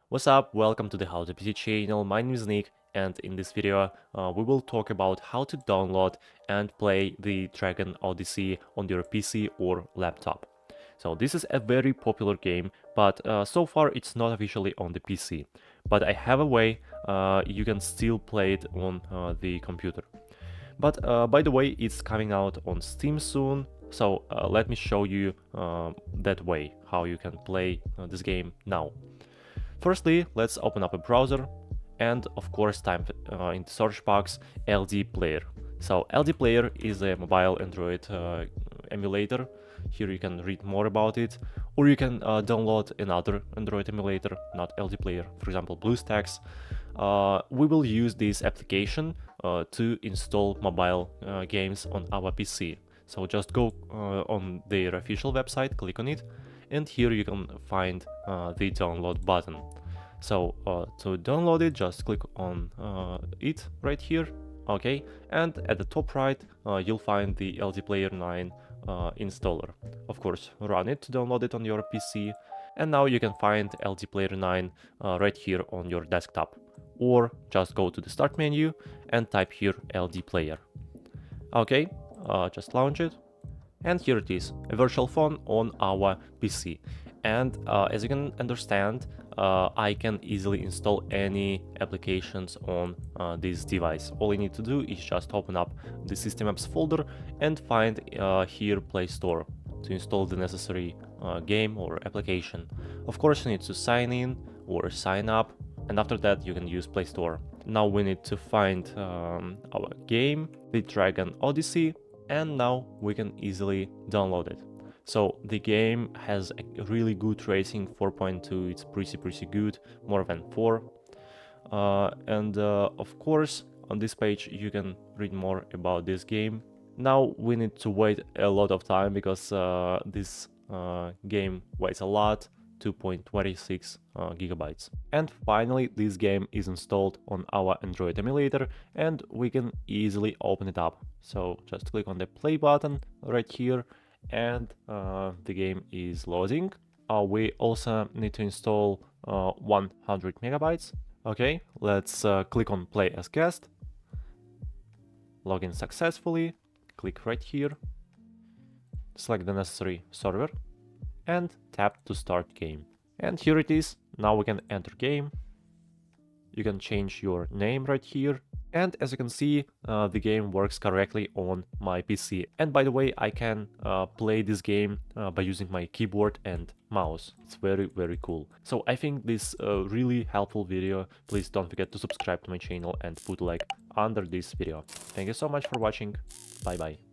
What's up? Welcome to the How to PC channel. My name is Nick, and in this video we will talk about how to download and play the Dragon Odyssey on your PC or laptop. So this is a very popular game, but so far it's not officially on the PC. But I have a way you can still play it on the computer. But by the way, it's coming out on Steam soon, so let me show you that way, how you can play this game now. Firstly, let's open up a browser and of course type in the search box LD Player. So LD Player is a mobile Android emulator. Here you can read more about it, or you can download another Android emulator, not LD Player, for example BlueStacks. We will use this application to install mobile games on our PC. So just go on their official website, click on it, and here you can find the download button. So to download it, just click on it right here, okay, and at the top right you'll find the LD Player 9 installer. Of course, run it to download it on your PC, and now you can find LD Player 9 right here on your desktop, or just go to the start menu and type here LD Player. Okay, just launch it. And here it is, a virtual phone on our PC. And as you can understand, I can easily install any applications on this device. All you need to do is just open up the System Apps folder and find here Play Store to install the necessary game or application. Of course, you need to sign in or sign up, and after that you can use Play Store. Now we need to find our game, the Dragon Odyssey, and now we can easily download it. So the game has a really good rating, 4.2, it's pretty good, more than 4. And of course on this page you can read more about this game. Now we need to wait a lot of time because this game weighs a lot, 2.26 gigabytes. And finally this game is installed on our Android emulator and we can easily open it up. So just click on the play button right here and the game is loading. We also need to install 100 megabytes. Okay, let's click on play as guest, login successfully, click right here, select the necessary server and tap to start game. And here it is. Now we can enter game. You can change your name right here. And as you can see, the game works correctly on my PC. And by the way, I can play this game by using my keyboard and mouse. It's very cool. So I think this really helpful video. Please don't forget to subscribe to my channel and put a like under this video. Thank you so much for watching. Bye bye.